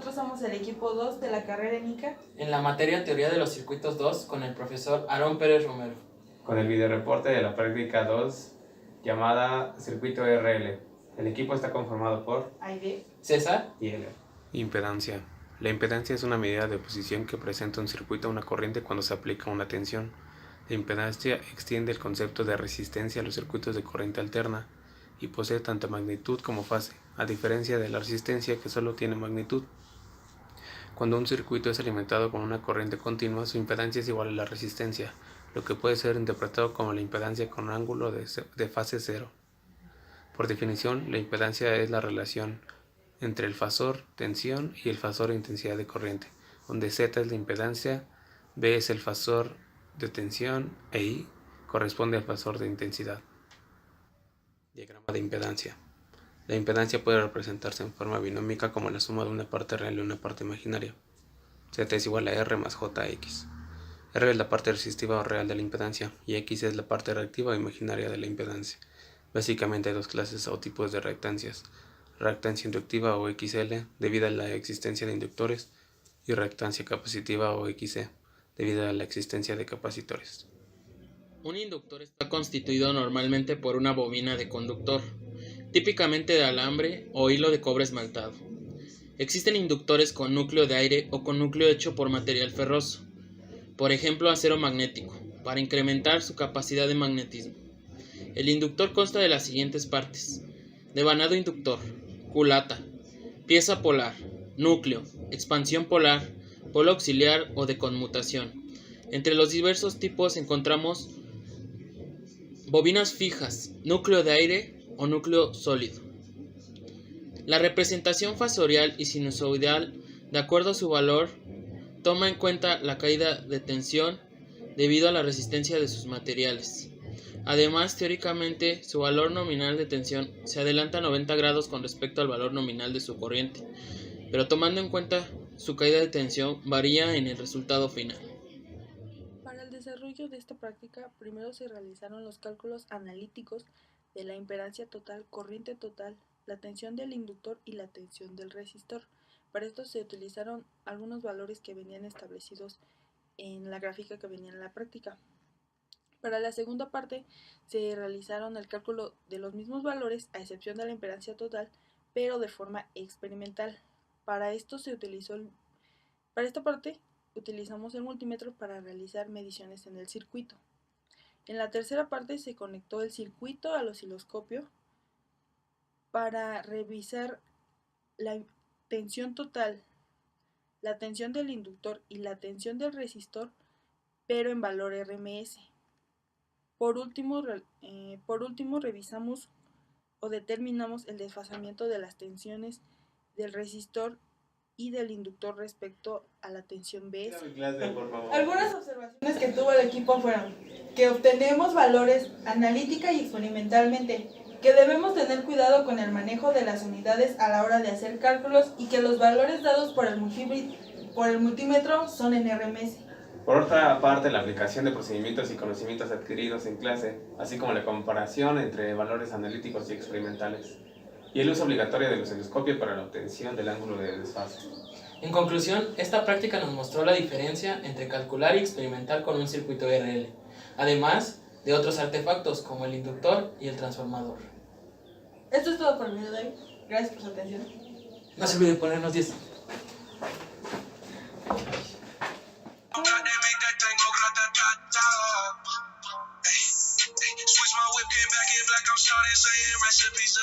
nosotros somos el equipo 2 de la carrera ENICA. En la materia Teoría de los Circuitos 2 con el profesor Aarón Pérez Romero. Con el videoreporte de la práctica 2 llamada Circuito RL. El equipo está conformado por Aide, César y L. Impedancia. La impedancia es una medida de oposición que presenta un circuito a una corriente cuando se aplica una tensión. La impedancia extiende el concepto de resistencia a los circuitos de corriente alterna y posee tanto magnitud como fase, a diferencia de la resistencia que solo tiene magnitud. Cuando un circuito es alimentado con una corriente continua, su impedancia es igual a la resistencia, lo que puede ser interpretado como la impedancia con ángulo de fase cero. Por definición, la impedancia es la relación entre el fasor tensión y el fasor intensidad de corriente, donde Z es la impedancia, B es el fasor de tensión e I corresponde al fasor de intensidad. Diagrama de impedancia. La impedancia puede representarse en forma binómica como la suma de una parte real y una parte imaginaria. Z es igual a R más JX. R es la parte resistiva o real de la impedancia y X es la parte reactiva o imaginaria de la impedancia. Básicamente hay dos clases o tipos de reactancias: reactancia inductiva o XL, debido a la existencia de inductores, y reactancia capacitiva o XC, debido a la existencia de capacitores. Un inductor está constituido normalmente por una bobina de conductor, típicamente de alambre o hilo de cobre esmaltado. Existen inductores con núcleo de aire o con núcleo hecho por material ferroso, por ejemplo acero magnético, para incrementar su capacidad de magnetismo. El inductor consta de las siguientes partes: devanado inductor, culata, pieza polar, núcleo, expansión polar, polo auxiliar o de conmutación. Entre los diversos tipos encontramos bobinas fijas, núcleo de aire o núcleo sólido. La representación fasorial y sinusoidal, de acuerdo a su valor, toma en cuenta la caída de tensión debido a la resistencia de sus materiales. Además, teóricamente, su valor nominal de tensión se adelanta 90 grados con respecto al valor nominal de su corriente, pero tomando en cuenta su caída de tensión varía en el resultado final. para el desarrollo de esta práctica, primero se realizaron los cálculos analíticos de la impedancia total, corriente total, la tensión del inductor y la tensión del resistor. Para esto se utilizaron algunos valores que venían establecidos en la gráfica que venía en la práctica. Para la segunda parte se realizaron el cálculo de los mismos valores a excepción de la impedancia total, pero de forma experimental. Para esta parte utilizamos el multímetro para realizar mediciones en el circuito. En la tercera parte se conectó el circuito al osciloscopio para revisar la tensión total, la tensión del inductor y la tensión del resistor, pero en valor RMS. Por último, revisamos o determinamos el desfasamiento de las tensiones del resistor y del inductor respecto a la tensión BS. Algunas observaciones que tuvo el equipo fueron que obtenemos valores analítica y experimentalmente, que debemos tener cuidado con el manejo de las unidades a la hora de hacer cálculos y que los valores dados por el multímetro son en RMS. Por otra parte, la aplicación de procedimientos y conocimientos adquiridos en clase, así como la comparación entre valores analíticos y experimentales, y el uso obligatorio del osciloscopio para la obtención del ángulo de desfase. En conclusión, esta práctica nos mostró la diferencia entre calcular y experimentar con un circuito RL, además de otros artefactos como el inductor y el transformador. Esto es todo por el video de hoy. Gracias por su atención. No se olviden ponernos 10. Switch my whip, came back in black, I'm starting saying recipes.